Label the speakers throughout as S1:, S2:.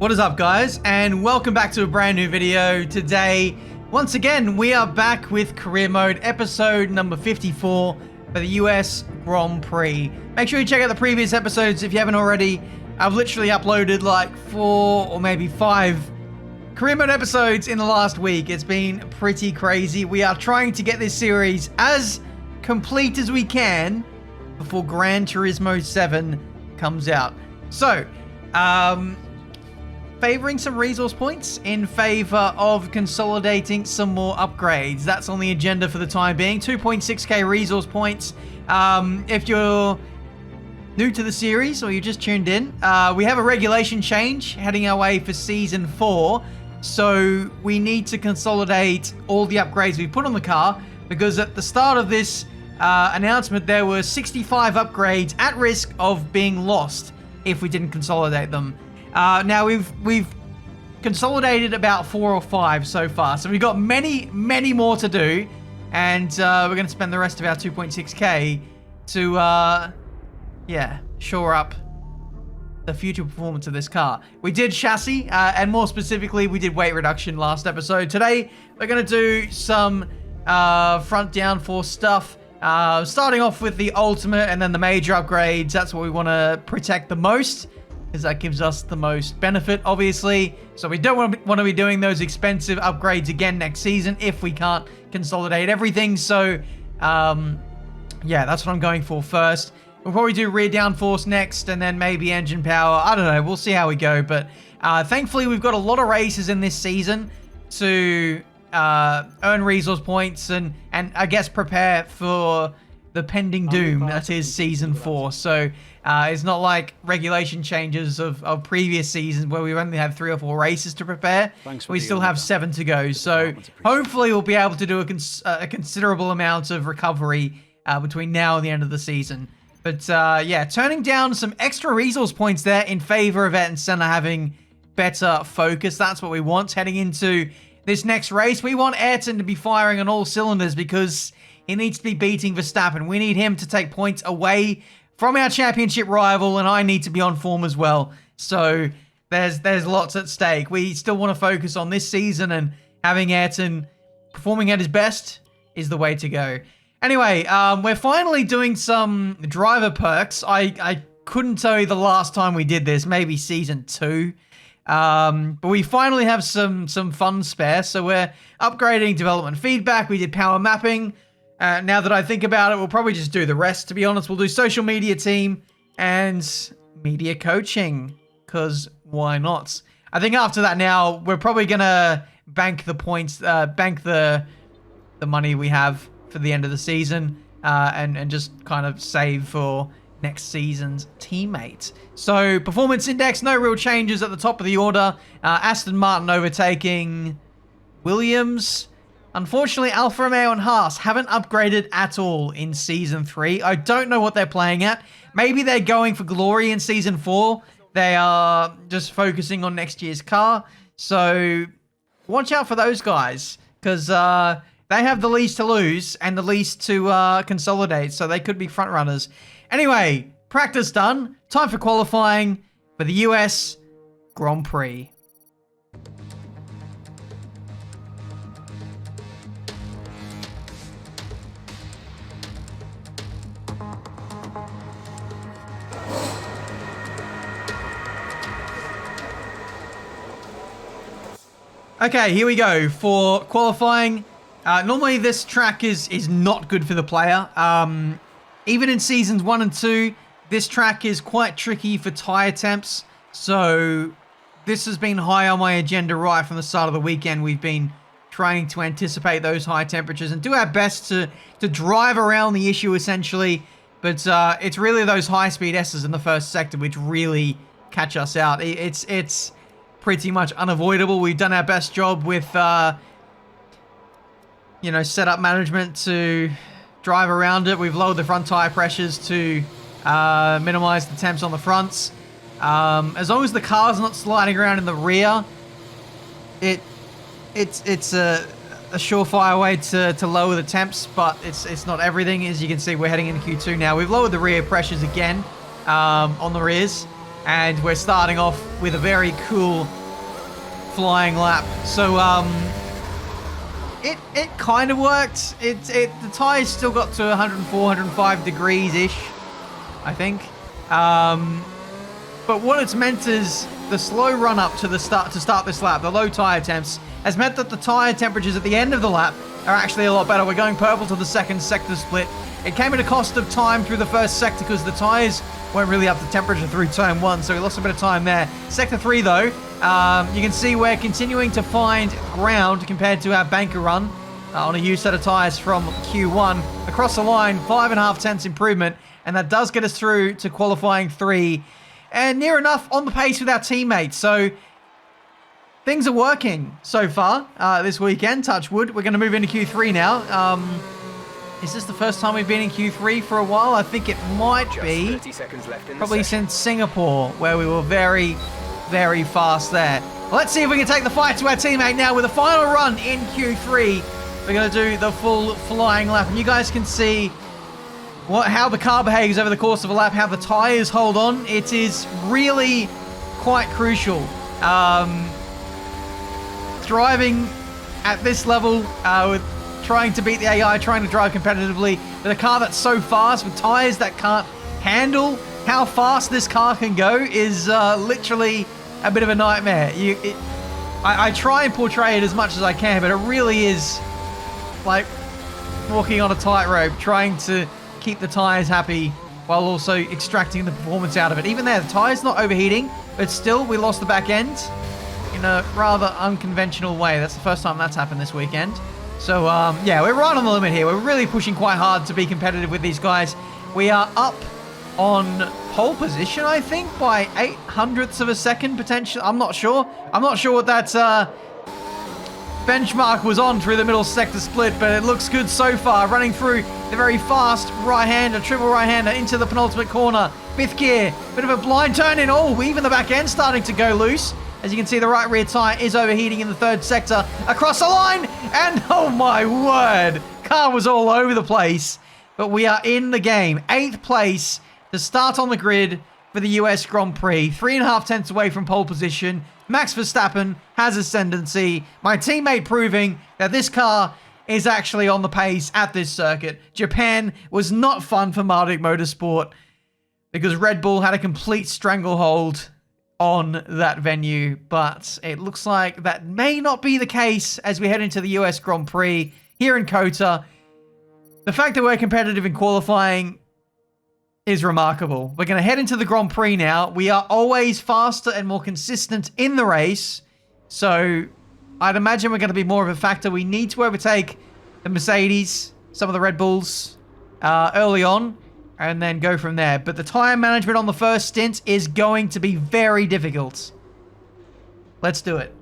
S1: What is up, guys, and welcome back to a brand new video. Today, once again, we are back with career mode, episode number 54 for the US Grand Prix. Make sure you check out the previous episodes if you haven't already. I've literally uploaded like 4 or maybe 5 career mode episodes in the last week. It's been pretty crazy. We are trying to get this series as complete as we can before Gran Turismo 7 comes out. So, favoring some resource points in favor of consolidating some more upgrades. That's on the agenda for the time being. 2.6k resource points. If you're new to the series or you just tuned in, we have a regulation change heading our way for Season 4. So we need to consolidate all the upgrades we put on the car, because at the start of this announcement, there were 65 upgrades at risk of being lost if we didn't consolidate them. Now we've consolidated about 4 or 5 so far, so we've got many more to do, and we're going to spend the rest of our 2.6k to shore up the future performance of this car. We did chassis, and more specifically, we did weight reduction last episode. Today, we're going to do some front downforce stuff, starting off with the ultimate and then the major upgrades. That's what we want to protect the most, because that gives us the most benefit, obviously. So we don't want to be doing those expensive upgrades again next season if we can't consolidate everything. So, yeah, that's what I'm going for first. We'll probably do rear downforce next, and then maybe engine power. I don't know. We'll see how we go. But thankfully, we've got a lot of races in this season to earn resource points and I guess prepare for the pending doom that is Season 4. So it's not like regulation changes of previous seasons where we only had 3 or 4 races to prepare. We still have 7 to go. So hopefully we'll be able to do a considerable amount of recovery between now and the end of the season. But yeah, turning down some extra resource points there in favor of Ayrton Senna having better focus. That's what we want heading into this next race. We want Ayrton to be firing on all cylinders because he needs to be beating Verstappen. We need him to take points away from our championship rival, and I need to be on form as well. So there's lots at stake. We still want to focus on this season, and having Ayrton performing at his best is the way to go. Anyway, we're finally doing some driver perks. I couldn't tell you the last time we did this, maybe Season 2. But we finally have some fun spare, so we're upgrading development feedback. We did power mapping. Now that I think about it, we'll probably just do the rest, to be honest. We'll do social media team and media coaching, because why not? I think after that now, we're probably going to bank the points, bank the money we have for the end of the season, and just kind of save for next season's teammate. So performance index, no real changes at the top of the order. Aston Martin overtaking Williams. Unfortunately, Alfa Romeo and Haas haven't upgraded at all in Season 3. I don't know what they're playing at. Maybe they're going for glory in Season 4. They are just focusing on next year's car. So watch out for those guys, because they have the least to lose and the least to consolidate, so they could be front runners. Anyway, practice done. Time for qualifying for the US Grand Prix. Okay, here we go for qualifying. Normally this track is not good for the player. Even in Seasons 1 and 2, this track is quite tricky for tyre temps. So this has been high on my agenda right from the start of the weekend. We've been trying to anticipate those high temperatures and do our best to drive around the issue, essentially. But it's really those high-speed S's in the first sector which really catch us out. It's pretty much unavoidable. We've done our best job with setup management to drive around it. We've lowered the front tire pressures to minimize the temps on the fronts. As long as the car's not sliding around in the rear, it's a surefire way to lower the temps, but it's not everything. As you can see, we're heading into Q2 now. We've lowered the rear pressures again on the rears. And we're starting off with a very cool flying lap. So, it kind of worked. The tires still got to 104, 105 degrees-ish, I think. But what it's meant is the slow run up to start this lap, the low tire temps, has meant that the tire temperatures at the end of the lap are actually a lot better. We're going purple to the second sector split. It came at a cost of time through the first sector because the tires weren't really up to temperature through turn 1, so we lost a bit of time there. Sector 3, though, you can see we're continuing to find ground compared to our banker run on a used set of tires from Q1. Across the line, 5.5 tenths improvement, and that does get us through to qualifying 3. And near enough on the pace with our teammates. So things are working so far this weekend, touch wood. We're going to move into Q3 now. Is this the first time we've been in Q3 for a while? I think it might be. 30 seconds left in probably since Singapore, where we were very, very fast there. Well, let's see if we can take the fight to our teammate now with a final run in Q3. We're going to do the full flying lap. And you guys can see how the car behaves over the course of a lap, how the tires hold on. It is really quite crucial. Driving at this level, with trying to beat the AI, trying to drive competitively, with a car that's so fast, with tires that can't handle how fast this car can go, is literally a bit of a nightmare. I try and portray it as much as I can, but it really is like walking on a tightrope, trying to keep the tires happy while also extracting the performance out of it. Even there, the tire's not overheating, but still, we lost the back end in a rather unconventional way. That's the first time that's happened this weekend. So, yeah, we're right on the limit here. We're really pushing quite hard to be competitive with these guys. We are up on pole position, I think, by 0.08 of a second, potentially. I'm not sure. I'm not sure what that benchmark was on through the middle sector split, but it looks good so far. Running through the very fast right-hander, triple right-hander into the penultimate corner. Fifth gear, bit of a blind turn in. Oh, even the back end starting to go loose. As you can see, the right rear tire is overheating in the third sector. Across the line, and oh my word, car was all over the place. But we are in the game. 8th place to start on the grid for the US Grand Prix. 3.5 tenths away from pole position. Max Verstappen has ascendancy. My teammate proving that this car is actually on the pace at this circuit. Japan was not fun for Marduk Motorsport because Red Bull had a complete stranglehold on that venue, but it looks like that may not be the case as we head into the US Grand Prix here in Kota. The fact that we're competitive in qualifying is remarkable. We're going to head into the Grand Prix now. We are always faster and more consistent in the race, so I'd imagine we're going to be more of a factor. We need to overtake the Mercedes, some of the Red Bulls early on, and then go from there. But the tire management on the first stint is going to be very difficult. Let's do it.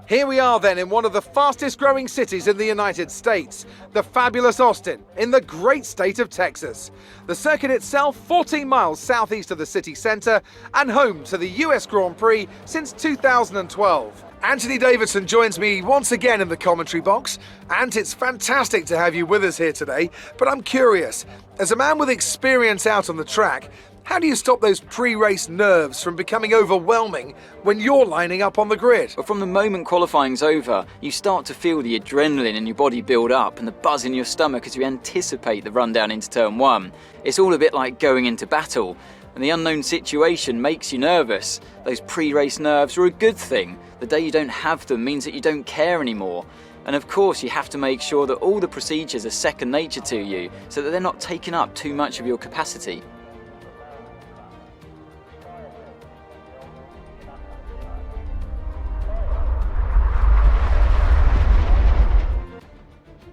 S2: Here we are then in one of the fastest growing cities in the United States, the fabulous Austin, in the great state of Texas. The circuit itself 14 miles southeast of the city centre and home to the US Grand Prix since 2012. Anthony Davidson joins me once again in the commentary box. Ant, it's fantastic to have you with us here today, but I'm curious, as a man with experience out on the track, how do you stop those pre-race nerves from becoming overwhelming when you're lining up on the grid?
S3: Well, from the moment qualifying's over, you start to feel the adrenaline in your body build up and the buzz in your stomach as you anticipate the run down into turn 1. It's all a bit like going into battle, and the unknown situation makes you nervous. Those pre-race nerves are a good thing. The day you don't have them means that you don't care anymore. And of course, you have to make sure that all the procedures are second nature to you, so that they're not taking up too much of your capacity.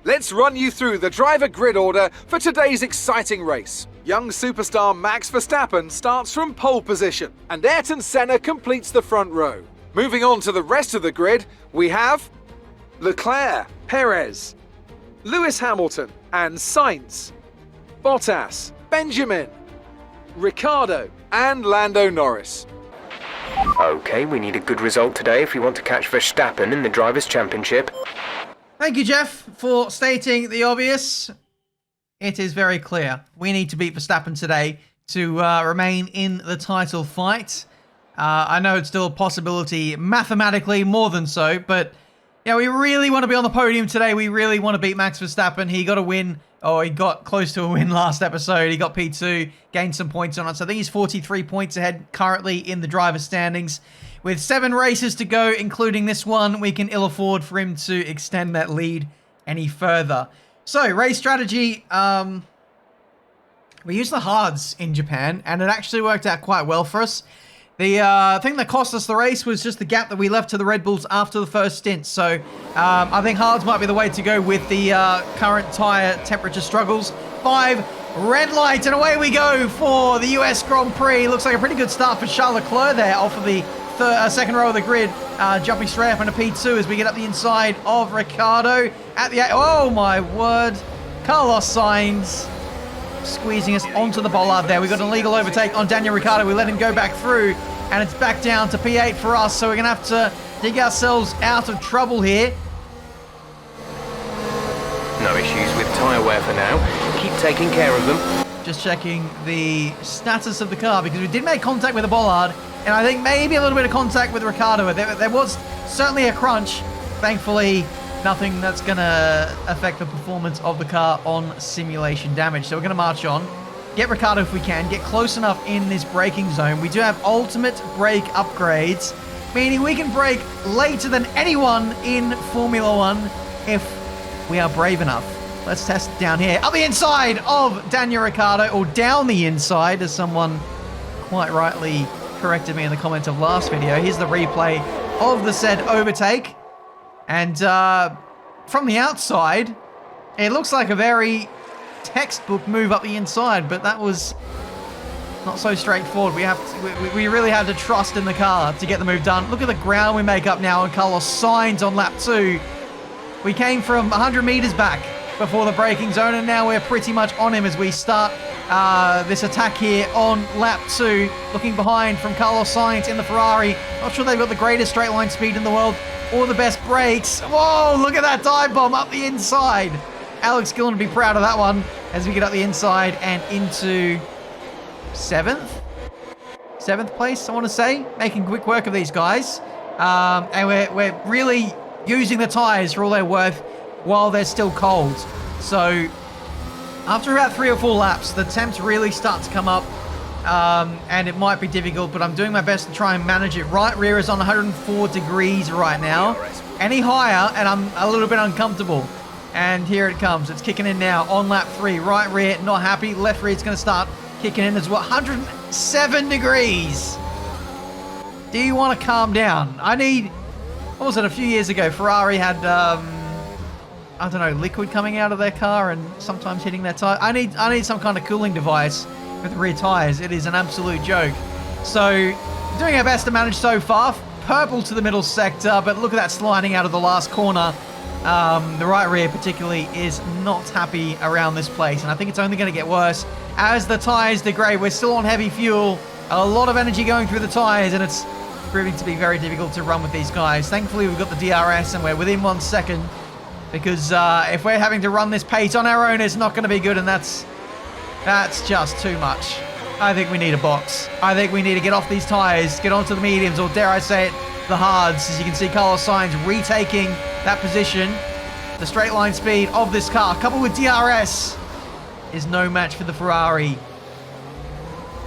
S2: Let's run you through the driver grid order for today's exciting race. Young superstar Max Verstappen starts from pole position, and Ayrton Senna completes the front row. Moving on to the rest of the grid, we have Leclerc, Perez, Lewis Hamilton and Sainz, Bottas, Benjamin, Ricciardo and Lando Norris.
S4: Okay, we need a good result today if we want to catch Verstappen in the Drivers' Championship.
S1: Thank you, Jeff, for stating the obvious. It is very clear. We need to beat Verstappen today to remain in the title fight. I know it's still a possibility, mathematically more than so, but yeah, we really want to be on the podium today. We really want to beat Max Verstappen. He got a win, or he got close to a win last episode. He got P2, gained some points on it. So I think he's 43 points ahead currently in the driver's standings. With 7 races to go, including this one, we can ill afford for him to extend that lead any further. So, race strategy. We used the hards in Japan, and it actually worked out quite well for us. The thing that cost us the race was just the gap that we left to the Red Bulls after the first stint. So I think hards might be the way to go with the current tyre temperature struggles. 5 red lights, and away we go for the US Grand Prix. Looks like a pretty good start for Charles Leclerc there off of the second row of the grid, jumping straight up into P2 as we get up the inside of Ricciardo. At the oh my word, Carlos Sainz squeezing us onto the bollard there. We got an illegal overtake on Daniel Ricciardo. We let him go back through, and it's back down to P8 for us, so we're going to have to dig ourselves out of trouble here.
S4: No issues with tyre wear for now. Keep taking care of them.
S1: Just checking the status of the car, because we did make contact with the bollard, and I think maybe a little bit of contact with Ricciardo. There was certainly a crunch. Thankfully, nothing that's going to affect the performance of the car on simulation damage. So we're going to march on, get Ricciardo if we can, get close enough in this braking zone. We do have ultimate brake upgrades, meaning we can brake later than anyone in Formula One if we are brave enough. Let's test it down here. Up the inside of Daniel Ricciardo, or down the inside, as someone quite rightly corrected me in the comments of last video. Here's the replay of the said overtake. And from the outside, it looks like a very textbook move up the inside, but that was not so straightforward. We really had to trust in the car to get the move done. Look at the ground we make up now, and Carlos Sainz on lap 2. We came from 100 meters back before the braking zone, and now we're pretty much on him as we start this attack here on lap 2. Looking behind from Carlos Sainz in the Ferrari. Not sure they've got the greatest straight line speed in the world or the best brakes. Whoa, look at that dive bomb up the inside. Alex Gillen would be proud of that one as we get up the inside and into 7th place, I want to say. Making quick work of these guys. And we're really using the tyres for all they're worth while they're still cold. So after about 3 or 4 laps, the temps really start to come up. And it might be difficult, but I'm doing my best to try and manage it. Right rear is on 104 degrees right now. Any higher, and I'm a little bit uncomfortable. And here it comes. It's kicking in now on lap 3. Right rear, not happy. Left rear is going to start kicking in as well. 107 degrees. Do you want to calm down? What was it, a few years ago, Ferrari had, I don't know, liquid coming out of their car and sometimes hitting their tire. I need some kind of cooling device with the rear tires. It is an absolute joke. So, doing our best to manage so far. Purple to the middle sector, but look at that sliding out of the last corner. The right rear particularly is not happy around this place, and I think it's only going to get worse as the tires degrade. We're still on heavy fuel, a lot of energy going through the tires, and it's proving to be very difficult to run with these guys. Thankfully, we've got the DRS, and we're within 1 second, because if we're having to run this pace on our own, it's not going to be good, and that's just too much. I think we need a box. I think we need to get off these tires, get onto the mediums, or dare I say it, the hards. As you can see, Carlos Sainz retaking that position. The straight line speed of this car, coupled with DRS, is no match for the Ferrari.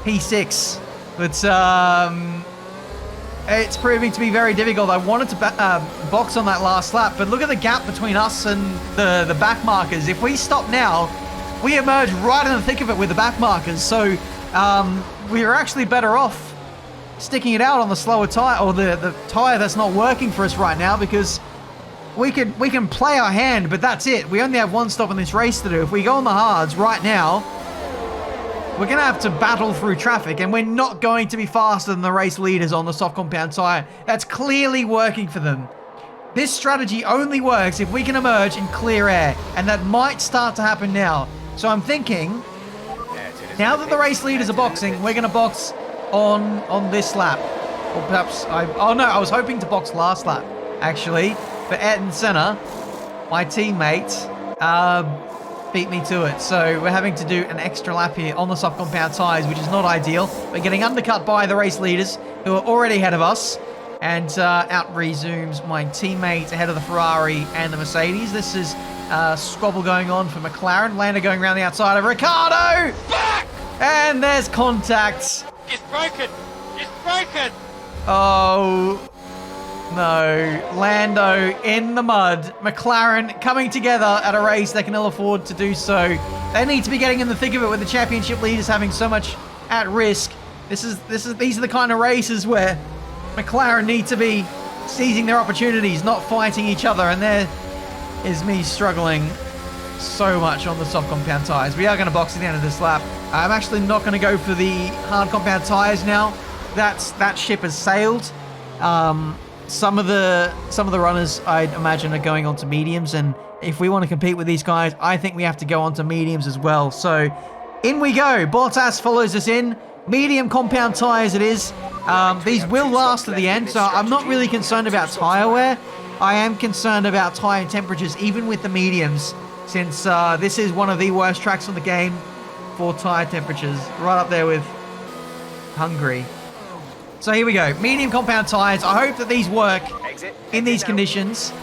S1: P6. But it's proving to be very difficult. I wanted to box on that last lap, but look at the gap between us and the back markers. If we stop now, we emerge right in the thick of it with the back markers. So we are actually better off sticking it out on the slower tire, or the tire that's not working for us right now, because we can play our hand, but that's it. We only have one stop in this race to do. If we go on the hards right now, we're going to have to battle through traffic, and we're not going to be faster than the race leaders on the soft compound tire. That's clearly working for them. This strategy only works if we can emerge in clear air, and that might start to happen now. So I'm thinking, now that the race leaders are boxing, we're going to box on this lap. Or perhaps, I was hoping to box last lap, actually. But Ayrton Senna, my teammate, beat me to it. So we're having to do an extra lap here on the soft compound tyres, which is not ideal. We're getting undercut by the race leaders who are already ahead of us. And out resumes my teammate ahead of the Ferrari and the Mercedes. This is squabble going on for McLaren. Lando going around the outside of Ricciardo.
S5: Back!
S1: And there's contact.
S5: It's broken! It's broken!
S1: Oh, no. Lando in the mud. McLaren coming together at a race they can ill afford to do so. They need to be getting in the thick of it with the championship leaders having so much at risk. These are the kind of races where McLaren need to be seizing their opportunities, not fighting each other. And there is me struggling so much on the soft compound tyres. We are going to box at the end of this lap. I'm actually not going to go for the hard compound tyres now. That ship has sailed. Some of the runners, I'd imagine, are going on to mediums, and if we want to compete with these guys, I think we have to go on to mediums as well. So in we go. Bottas follows us in. Medium compound tyres it is. These will last to the end, so I'm not really concerned about tyre wear. I am concerned about tyre temperatures, even with the mediums, since this is one of the worst tracks on the game for tyre temperatures, right up there with Hungary. So here we go, medium compound tyres. I hope that these work in these conditions,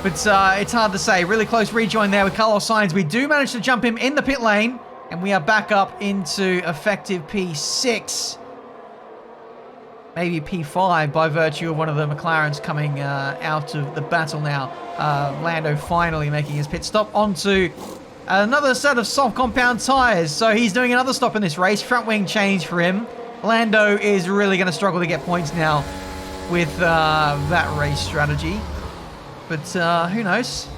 S1: but it's hard to say. Really close rejoin there with Carlos Sainz. We do manage to jump him in the pit lane, and we are back up into effective P6. Maybe P5 by virtue of one of the McLarens coming out of the battle now. Lando finally making his pit stop onto another set of soft compound tyres. So he's doing another stop in this race. Front wing change for him. Lando is really going to struggle to get points now with that race strategy. But who knows?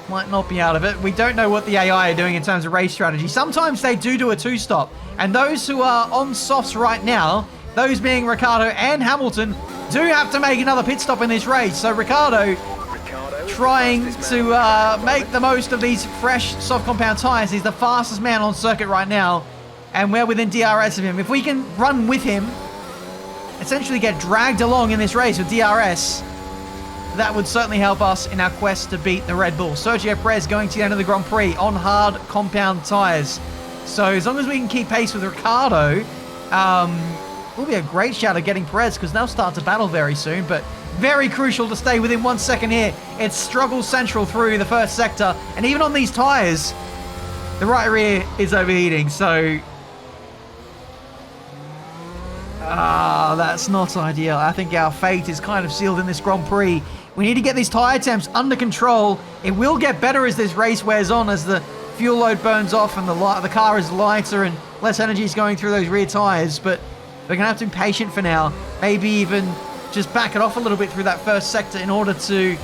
S1: Might not be out of it. We don't know what the AI are doing in terms of race strategy. Sometimes they do a two-stop. And those who are on softs right now, those being Ricciardo and Hamilton, do have to make another pit stop in this race. So Ricciardo trying to make the most of these fresh soft compound tyres. He's the fastest man on circuit right now. And we're within DRS of him. If we can run with him, essentially get dragged along in this race with DRS, that would certainly help us in our quest to beat the Red Bull. Sergio Perez going to the end of the Grand Prix on hard compound tyres. So as long as we can keep pace with Ricciardo, will be a great shout at getting Perez, because they'll start to battle very soon. But very crucial to stay within 1 second here. It's struggle central through the first sector. And even on these tyres, the right rear is overheating. So that's not ideal. I think our fate is kind of sealed in this Grand Prix. We need to get these tyre temps under control. It will get better as this race wears on, as the fuel load burns off and the car is lighter and less energy is going through those rear tyres. But we're going to have to be patient for now. Maybe even just back it off a little bit through that first sector in order to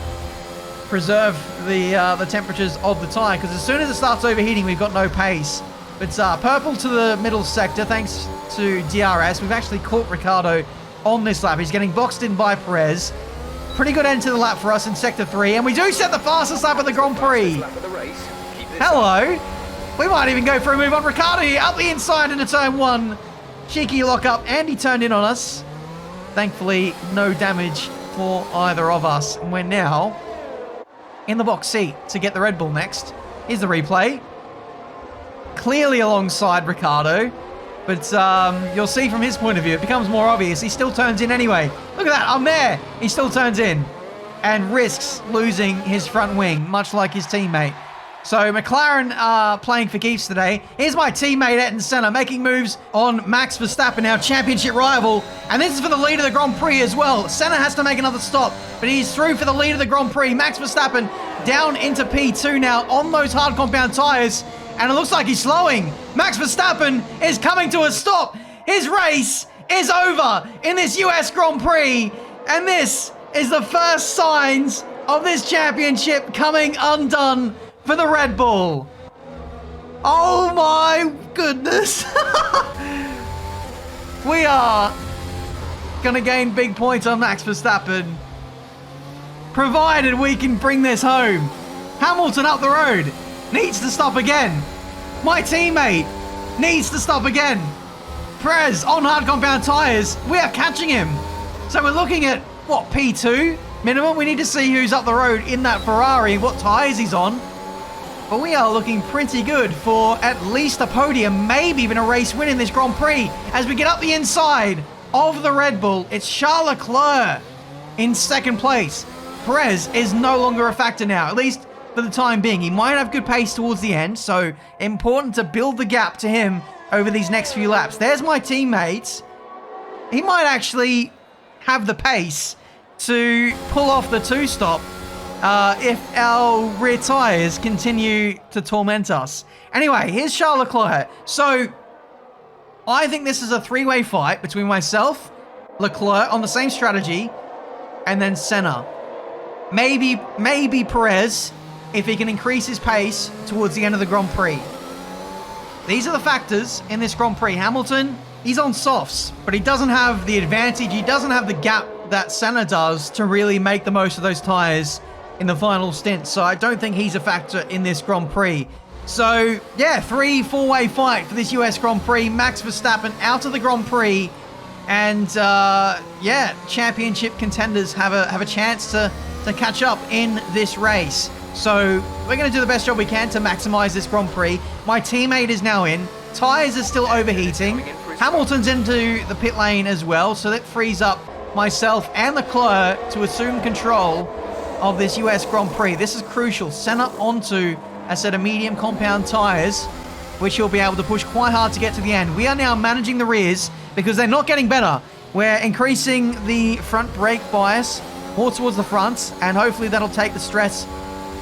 S1: preserve the temperatures of the tyre. Because as soon as it starts overheating, we've got no pace. But purple to the middle sector, thanks to DRS. We've actually caught Ricciardo on this lap. He's getting boxed in by Perez. Pretty good end to the lap for us in Sector 3. And we do set the fastest lap of the Grand Prix. Hello. We might even go for a move on Ricciardo here. Up the inside into Turn 1. Cheeky lock up. And he turned in on us. Thankfully, no damage for either of us. And we're now in the box seat to get the Red Bull next. Here's the replay. Clearly alongside Ricciardo, but you'll see from his point of view, it becomes more obvious. He still turns in anyway. Look at that, I'm there. He still turns in and risks losing his front wing, much like his teammate. So McLaren are playing for keeps today. Here's my teammate Ayrton Senna making moves on Max Verstappen, our championship rival. And this is for the lead of the Grand Prix as well. Senna has to make another stop, but he's through for the lead of the Grand Prix. Max Verstappen down into P2 now on those hard compound tyres. And it looks like he's slowing. Max Verstappen is coming to a stop. His race is over in this US Grand Prix. And this is the first signs of this championship coming undone for the Red Bull. Oh my goodness. We are going to gain big points on Max Verstappen, provided we can bring this home. Hamilton up the road. Needs to stop again. My teammate needs to stop again. Perez on hard compound tyres. We are catching him. So we're looking at, what, P2 minimum? We need to see who's up the road in that Ferrari and what tyres he's on. but we are looking pretty good for at least a podium, maybe even a race win in this Grand Prix. As we get up the inside of the Red Bull, it's Charles Leclerc in second place. Perez is no longer a factor now, at least for the time being. He might have good pace towards the end, so important to build the gap to him over these next few laps. There's my teammate. He might actually have the pace to pull off the two-stop if our rear tyres continue to torment us. Anyway, here's Charles Leclerc. So, I think this is a three-way fight between myself, Leclerc on the same strategy, and then Senna. Maybe Perez, if he can increase his pace towards the end of the Grand Prix. These are the factors in this Grand Prix. Hamilton, he's on softs, but he doesn't have the advantage. He doesn't have the gap that Senna does to really make the most of those tyres in the final stint. So I don't think he's a factor in this Grand Prix. So yeah, 3-4-way fight for this US Grand Prix. Max Verstappen out of the Grand Prix. And yeah, championship contenders have a chance to catch up in this race. So we're going to do the best job we can to maximize this Grand Prix. My teammate is now in. Tyres are still overheating. Hamilton's into the pit lane as well, so that frees up myself and Leclerc to assume control of this US Grand Prix. This is crucial. Senna onto a set of medium compound tyres, which he'll be able to push quite hard to get to the end. We are now managing the rears because they're not getting better. We're increasing the front brake bias more towards the front, and hopefully that'll take the stress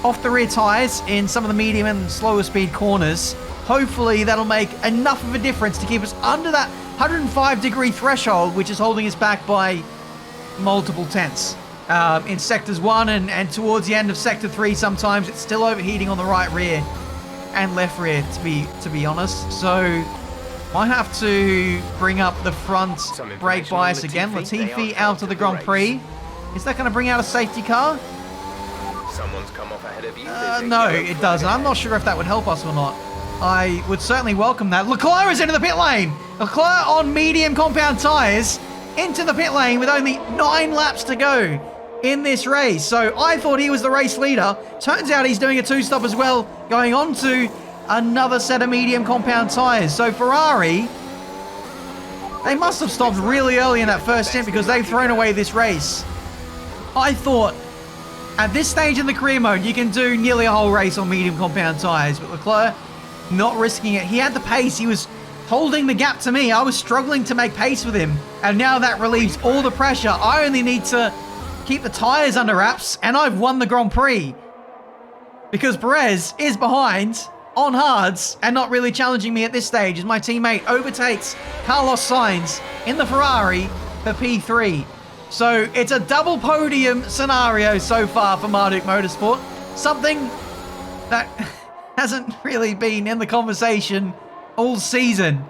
S1: off the rear tyres in some of the medium and slower speed corners. Hopefully that'll make enough of a difference to keep us under that 105-degree threshold, which is holding us back by multiple tenths. In sectors 1 and towards the end of sector 3, sometimes it's still overheating on the right rear and left rear, to be honest. So might have to bring up the front brake bias again. Latifi out of the Grand Prix. Is that going to bring out a safety car?
S4: Someone's come off ahead of you.
S1: No, it doesn't. I'm not sure if that would help us or not. I would certainly welcome that. Leclerc is into the pit lane. Leclerc on medium compound tyres into the pit lane with only 9 laps to go in this race. So I thought he was the race leader. Turns out he's doing a two-stop as well, going on to another set of medium compound tyres. So Ferrari, they must have stopped really early in that first stint because they've thrown away this race. I thought at this stage in the career mode, you can do nearly a whole race on medium compound tyres, but Leclerc not risking it. He had the pace. He was holding the gap to me. I was struggling to make pace with him, and now that relieves all the pressure. I only need to keep the tyres under wraps, and I've won the Grand Prix because Perez is behind on hards and not really challenging me at this stage as my teammate overtakes Carlos Sainz in the Ferrari for P3. So it's a double podium scenario so far for Marduk Motorsport. Something that hasn't really been in the conversation all season.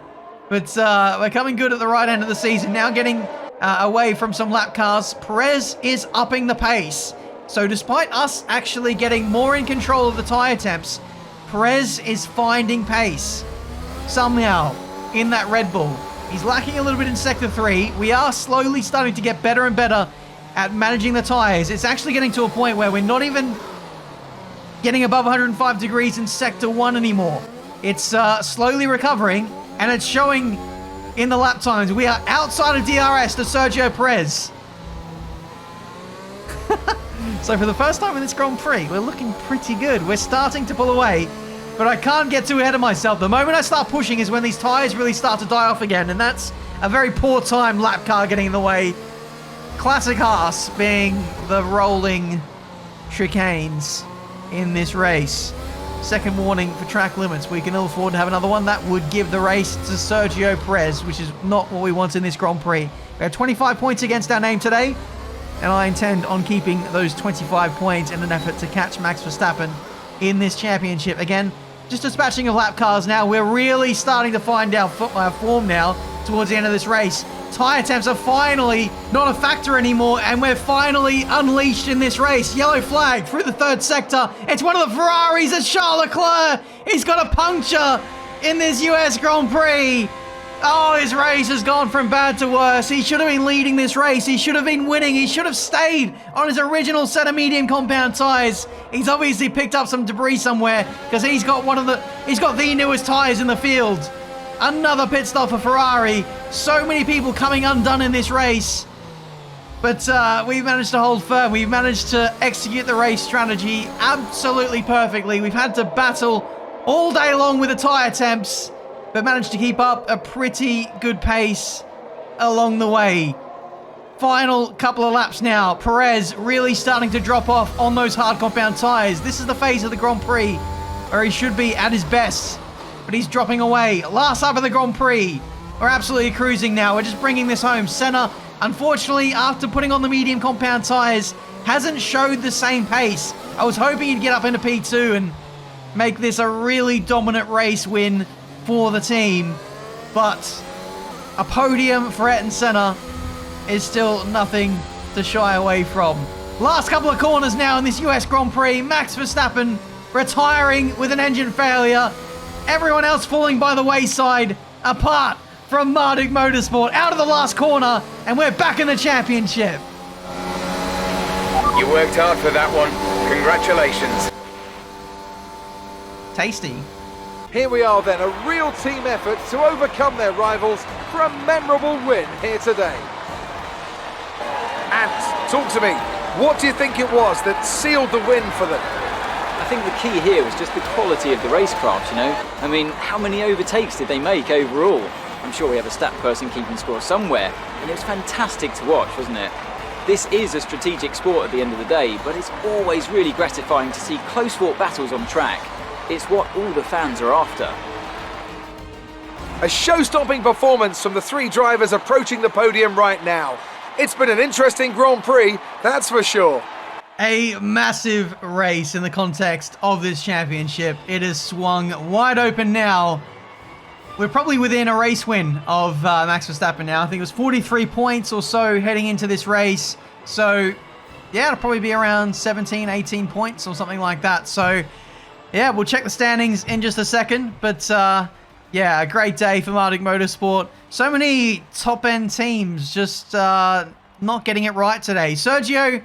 S1: But we're coming good at the right end of the season. Now getting away from some lap cars. Perez is upping the pace. So despite us actually getting more in control of the tyre temps, Perez is finding pace somehow in that Red Bull. He's lacking a little bit in Sector 3. We are slowly starting to get better and better at managing the tyres. It's actually getting to a point where we're not even getting above 105 degrees in Sector 1 anymore. It's slowly recovering, and it's showing in the lap times. We are outside of DRS to Sergio Perez. So for the first time in this Grand Prix, we're looking pretty good. We're starting to pull away, but I can't get too ahead of myself. The moment I start pushing is when these tyres really start to die off again, and that's a very poor time lap car getting in the way. Classic Haas being the rolling chicanes in this race. Second warning for track limits. We can ill afford to have another one. That would give the race to Sergio Perez, which is not what we want in this Grand Prix. We have 25 points against our name today, and I intend on keeping those 25 points in an effort to catch Max Verstappen in this championship. Again, just dispatching of lap cars now. We're really starting to find our form now towards the end of this race. Tyre temps are finally not a factor anymore, and we're finally unleashed in this race. Yellow flag through the third sector. It's one of the Ferraris. It's Charles Leclerc. He's got a puncture in this US Grand Prix. Oh, his race has gone from bad to worse. He should have been leading this race. He should have been winning. He should have stayed on his original set of medium compound tyres. He's obviously picked up some debris somewhere because he's got the newest tyres in the field. Another pit stop for Ferrari. So many people coming undone in this race. But we've managed to hold firm. We've managed to execute the race strategy absolutely perfectly. We've had to battle all day long with the tyre temps, but managed to keep up a pretty good pace along the way. Final couple of laps now. Perez really starting to drop off on those hard compound tyres. This is the phase of the Grand Prix where he should be at his best, but he's dropping away. Last lap of the Grand Prix. We're absolutely cruising now. We're just bringing this home. Senna, unfortunately, after putting on the medium compound tyres, hasn't showed the same pace. I was hoping he'd get up into P2 and make this a really dominant race win for the team, but a podium for Ayrton Senna is still nothing to shy away from. Last couple of corners now in this US Grand Prix. Max Verstappen retiring with an engine failure. Everyone else falling by the wayside, apart from Marduk Motorsport. Out of the last corner, and we're back in the championship.
S4: You worked hard for that one. Congratulations.
S1: Tasty.
S2: Here we are then, a real team effort to overcome their rivals for a memorable win here today. Ant, talk to me. What do you think it was that sealed the win for them?
S3: I think the key here was just the quality of the racecraft, you know? I mean, how many overtakes did they make overall? I'm sure we have a stat person keeping score somewhere, and it was fantastic to watch, wasn't it? This is a strategic sport at the end of the day, but it's always really gratifying to see close-fought battles on track. It's what all the fans are after.
S2: A show-stopping performance from the three drivers approaching the podium right now. It's been an interesting Grand Prix, that's for sure.
S1: A massive race in the context of this championship. It has swung wide open now. We're probably within a race win of Max Verstappen now. I think it was 43 points or so heading into this race. So, yeah, it'll probably be around 17, 18 points or something like that. So, yeah, we'll check the standings in just a second. But, yeah, a great day for Marduk Motorsport. So many top-end teams just not getting it right today. Sergio,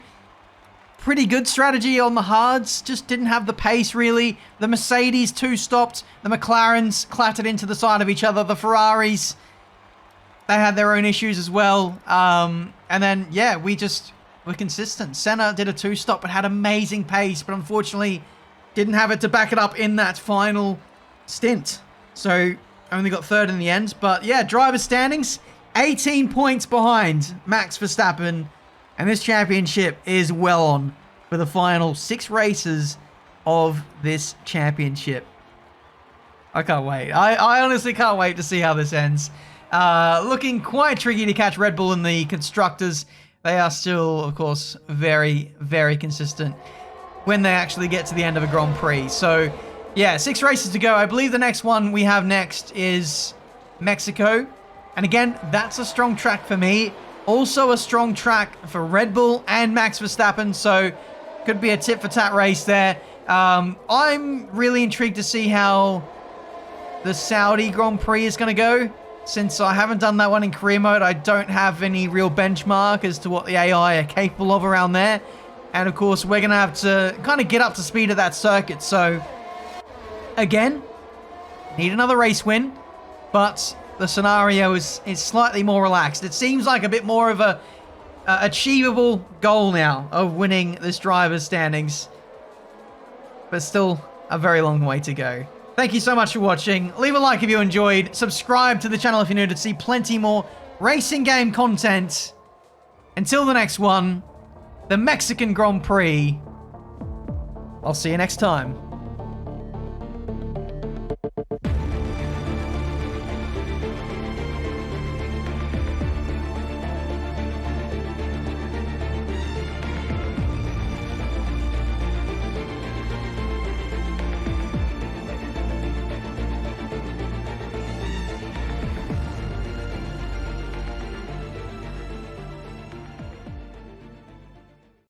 S1: pretty good strategy on the hards, just didn't have the pace really. The Mercedes two-stopped, the McLarens clattered into the side of each other, the Ferraris, they had their own issues as well. And then, yeah, we're consistent. Senna did a two-stop but had amazing pace, but unfortunately didn't have it to back it up in that final stint. So only got third in the end. But yeah, driver standings, 18 points behind Max Verstappen. And this championship is well on for the final 6 races of this championship. I can't wait. I honestly can't wait to see how this ends. Looking quite tricky to catch Red Bull in the Constructors. They are still, of course, very, very consistent when they actually get to the end of a Grand Prix. So, yeah, 6 races to go. I believe the next one we have next is Mexico. And again, that's a strong track for me. Also a strong track for Red Bull and Max Verstappen, so could be a tit-for-tat race there. I'm really intrigued to see how the Saudi Grand Prix is going to go. Since I haven't done that one in career mode, I don't have any real benchmark as to what the AI are capable of around there. And of course, we're going to have to kind of get up to speed at that circuit. So, again, need another race win, but the scenario is slightly more relaxed. It seems like a bit more of a achievable goal now of winning this driver's standings, but still a very long way to go. Thank you so much for watching. Leave a like if you enjoyed. Subscribe to the channel if you're new to see plenty more racing game content. Until the next one, the Mexican Grand Prix. I'll see you next time.